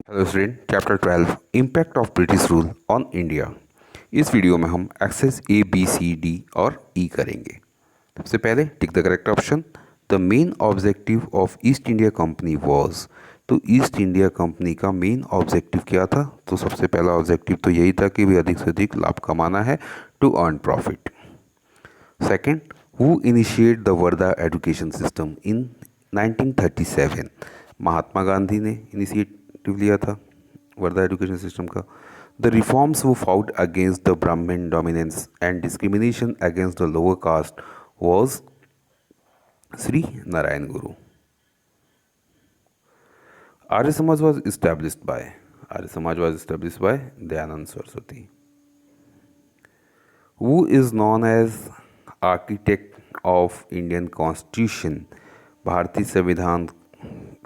Hello student, chapter 12 impact of British rule on India. इस video में हम access A B C D और E करेंगे। सबसे पहले tick the correct option. The main objective of East India Company was. तो East India Company का main objective क्या था? तो सबसे पहला ऑब्जेक्टिव तो यही था कि भी अधिक से अधिक लाभ कमाना है, to earn profit. Second, who initiate the Wardha education system in 1937? Mahatma Gandhi ने इनिशिएटिव लिया था वर्धा एजुकेशन सिस्टम का। The reforms who fought against the Brahmin dominance and discrimination against the lower caste was Shri Narayan Guru. Arya Samaj was established by Dayanand Saraswati. Who is known as architect of Indian Constitution? भारतीय संविधान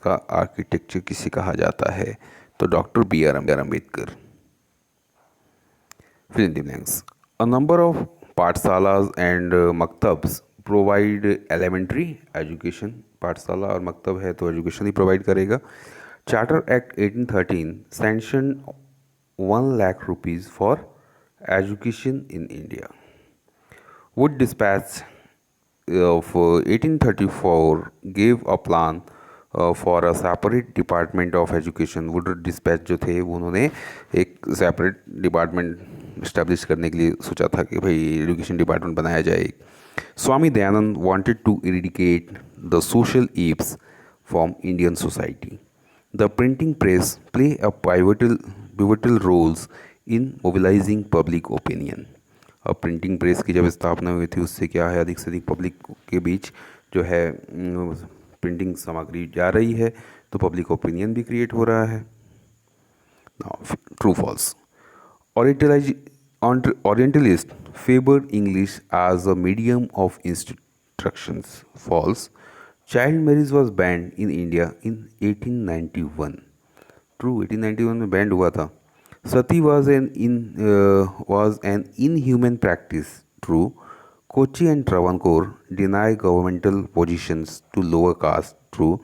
का architecture किसे कहा जाता है? तो doctor B R Ambedkar. Fill in the blanks. A number of pathshalas and maktabs provide elementary education. पाठशाला और मकतब है तो एजुकेशन ही प्रोवाइड करेगा। Charter act 1813 sanction 1 lakh rupees for education in India. Wood dispatch of 1834 gave a plan for a separate department of education। Wood dispatch जो थे वो उन्होंने एक सेपरेट डिपार्टमेंट इस्टेब्लिश करने के लिए सोचा था कि भाई एजुकेशन डिपार्टमेंट बनाया जाए। Swami Dayanand wanted to eradicate the social evils from Indian society। The printing press play a pivotal roles in mobilizing public opinion। अब प्रिंटिंग प्रेस की जब स्थापना हुई थी उससे क्या है, अधिक से अधिक पब्लिक के बीच जो है प्रिंटिंग सामग्री जा रही है तो पब्लिक ओपिनियन भी क्रिएट हो रहा है। True false. Orientalist favour English as a medium of instructions. False. Child marriage was banned in India in 1891। True, 1891 में बैंड हुआ था। Sati was an inhuman practice. True. Kochi and Travancore deny governmental positions to lower caste. True.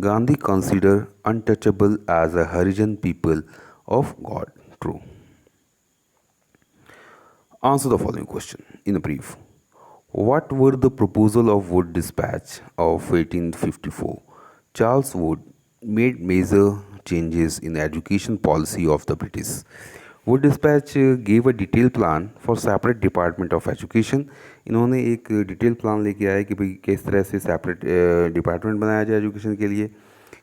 Gandhi considered untouchable as a Harijan people of God. True. Answer the following question in a brief. What were the proposal of Wood Dispatch of 1854? Charles Wood made major changes in education policy of the British. Wood Dispatch gave a detailed plan for separate department of education। इन्होंने एक detail plan लेके आए कि भाई किस तरह से separate department बनाया जाए एजुकेशन के लिए।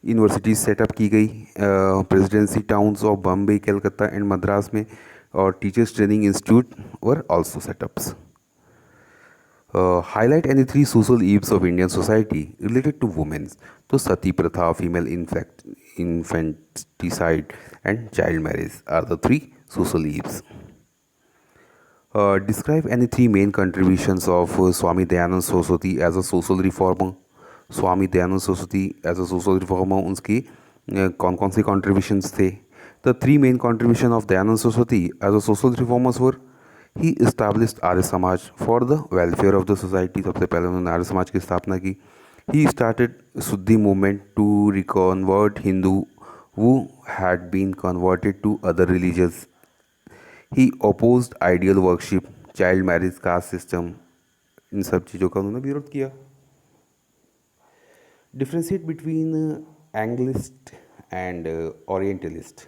यूनिवर्सिटीज़ सेटअप की गई presidency towns of Bombay, Calcutta and Madras में, और teachers training institute were also setups. Highlight any 3 social evils of Indian society related to womens. तो सती प्रथा, female infanticide and child marriage are the 3 social evils। Describe any 3 main contributions of Swami Dayanand Saraswati as a social reformer। Swami Dayanand Saraswati as a social reformer उनकी कौन कौन से contributions थे? The 3 main contribution of Dayanand Saraswati as a social reformers were. He established Arya Samaj for the welfare of the society. सबसे पहले उन्होंने आर्य समाज की स्थापना की। He started Suddhi movement to reconvert Hindu who had been converted to other religions। He opposed ideal worship, child marriage, caste system। इन सब चीज़ों का उन्होंने विरोध किया। Differentiate between Anglicist and orientalist.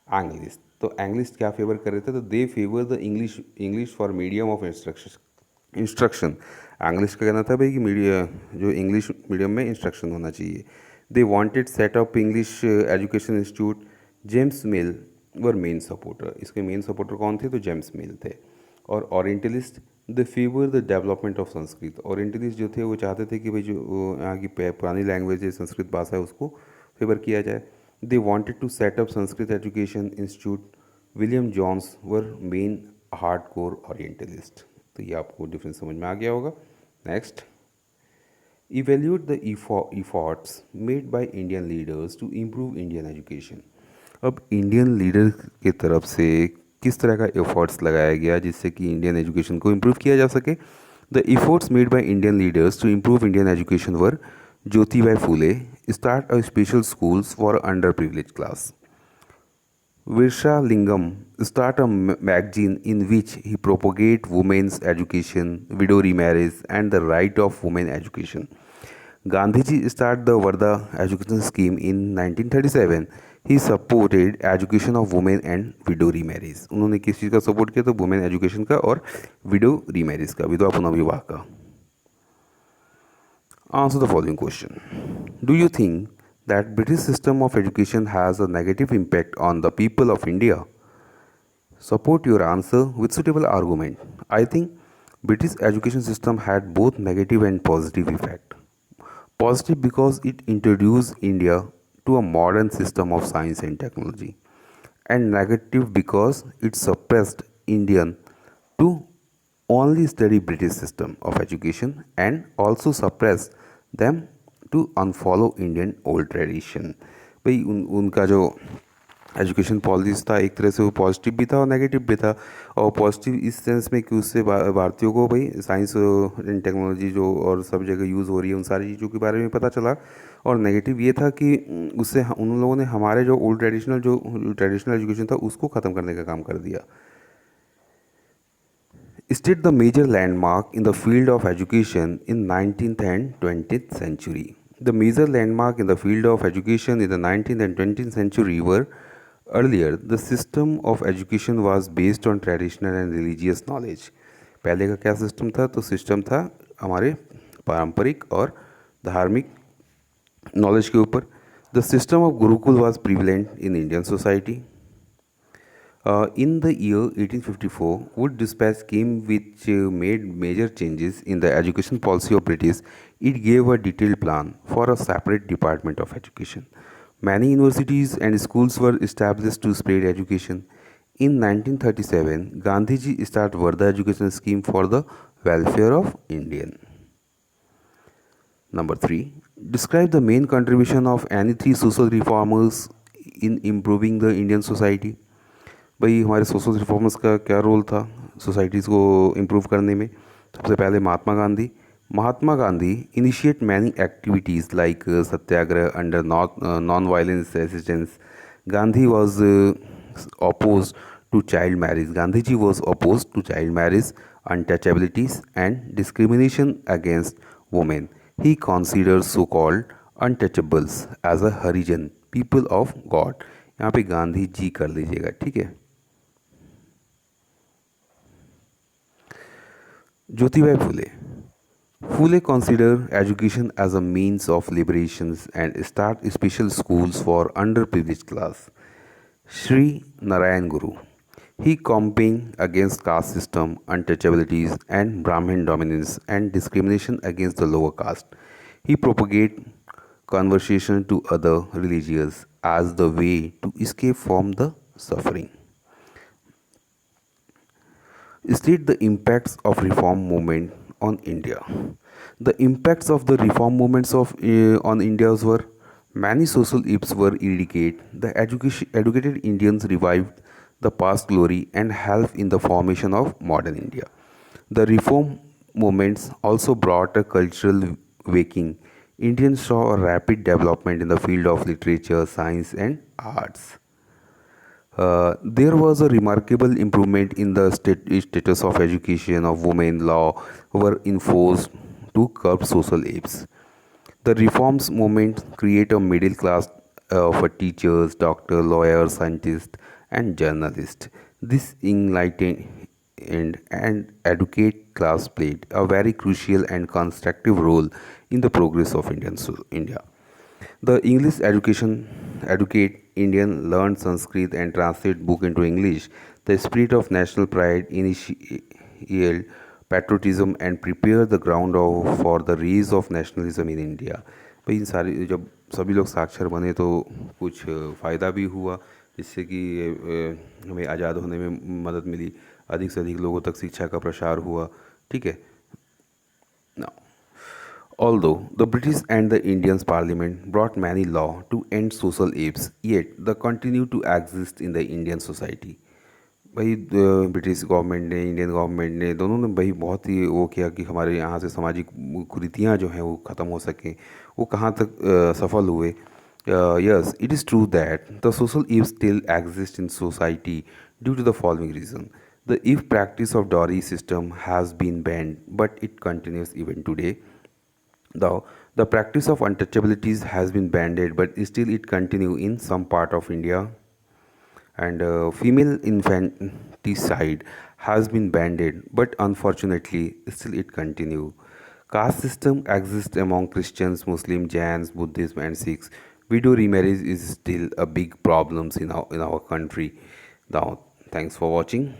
Anglicist तो एंग्लिस्ट क्या फेवर कर रहे थे? तो they favour the English for medium of instruction. English का कहना था भाई कि जो इंग्लिश मीडियम में इंस्ट्रक्शन होना चाहिए। They wanted set up English education institute. James mill were main supporter. इसके मेन सपोर्टर कौन थे? तो जेम्स मिल थे। और orientalist the favour the development of Sanskrit. Orientalist जो थे वो चाहते थे कि भाई जो यहाँ की पुरानी लैंग्वेज है, संस्कृत भाषा है, उसको फेवर किया जाए। They wanted to set up Sanskrit education institute. William Jones were main hard core orientalist. तो ये आपको डिफरेंस समझ में आ गया होगा। Next, evaluate the efforts made by Indian leaders to improve Indian education. अब इंडियन लीडर की तरफ से किस तरह का एफर्ट्स लगाया गया जिससे कि इंडियन एजुकेशन को इम्प्रूव किया जा सके? The efforts made by Indian leaders to improve Indian education were Jyotibai Phule start a special schools for underprivileged class। Virshalingam started a magazine in which he propagated women's education, widow remarriage, and the right of women education. Gandhiji started the Varda education scheme in 1937. He supported education of women and widow remarriage. उन्होंने किस चीज़ का support किया? तो women education का और window remarriage का, विधवा पुनर्विवाह का. Answer the following question. Do you think that British system of education has a negative impact on the people of India? Support your answer with suitable argument. I think British education system had both negative and positive effect. Positive because it introduced India to a modern system of science and technology, and negative because it suppressed Indian to only study British system of education and also suppressed them to unfollow Indian old tradition. भाई उनका जो education policy था एक तरह से वो positive भी था और नेगेटिव भी था. और पॉजिटिव इस सेंस में कि उससे भारतीयों को भाई साइंस एंड टेक्नोलॉजी जो और सब जगह यूज़ हो रही है उन सारी चीज़ों के बारे में पता चला. और नेगेटिव ये था कि उससे उन लोगों ने हमारे जो ओल्ड ट्रेडिशनल एजुकेशन था उसको ख़त्म करने का काम कर दिया. State the major landmark in the field of education in 19th and 20th century. The major landmark in the field of education in the 19th and 20th century were: earlier, the system of education was based on traditional and religious knowledge. पहले का क्या system था? तो system था हमारे पारंपरिक और धार्मिक नॉलेज के ऊपर. The system of Gurukul was prevalent in Indian society. In the year 1854, Wood Dispatch came which made major changes in the education policy of British. It gave a detailed plan for a separate department of education. Many universities and schools were established to spread education. In 1937, Gandhiji started Varda education scheme for the welfare of Indian. Number 3. Describe the main contribution of any three social reformers in improving the Indian society. भाई हमारे social reformers का क्या role था societies को improve करने में? सबसे पहले Mahatma Gandhi initiate many activities like satyagraha under non violence resistance. Gandhi was oppose to child marriage. Gandhi ji was oppose to child marriage, untouchabilities and discrimination against women. He consider so called untouchables as a Harijan people of God. यहाँ पे गांधी जी कर लीजिएगा, ठीक है. Jyotibai Phule. Phule considered education as a means of liberation and start special schools for underprivileged class. Sri Narayan Guru. He campaigned against caste system, untouchabilities, and Brahmin dominance and discrimination against the lower caste. He propagated conversion to other religions as the way to escape from the suffering. State the impacts of reform movement on India. The impacts of the reform movements on India were: many social ills were eradicated. The educated Indians revived the past glory and helped in the formation of modern India. The reform movements also brought a cultural awakening. Indians saw a rapid development in the field of literature, science, and arts. There was a remarkable improvement in the status of education of women. Law were enforced to curb social ills. The reforms movement create a middle class for teachers, doctors, lawyers, scientists, and journalists. This enlightened and educate class played a very crucial and constructive role in the progress of India. The English educate Indian learned Sanskrit and translate book into English. The spirit of national pride initiate patriotism and prepare the ground for the rise of nationalism in India. भाई इन सारी जब सभी लोग साक्षर बने तो कुछ फ़ायदा भी हुआ जिससे कि हमें आज़ाद होने में मदद मिली. अधिक से अधिक लोगों तक शिक्षा का प्रसार हुआ, ठीक है. Although the British and the Indian Parliament brought many laws to end social ills, yet they continue to exist in the Indian society. भाई ब्रिटिश गवर्नमेंट ने, इंडियन गवर्नमेंट ने, दोनों ने भाई बहुत ही वो किया कि हमारे यहाँ से सामाजिक कुरीतियाँ जो हैं वो ख़त्म हो सकें. वो कहाँ तक सफल हुए? Yes, it is true that the social if still exists in society due to the following reason. The if practice of dowry system has been banned, but it continues even today. The, the practice of untouchabilities has been banned, but still it continue in some part of India. And female infanticide has been banned, but unfortunately still it continue. Caste system exists among Christians, Muslims, Jains, Buddhists, and Sikhs. Widow remarriage is still a big problem in our country. Now, thanks for watching.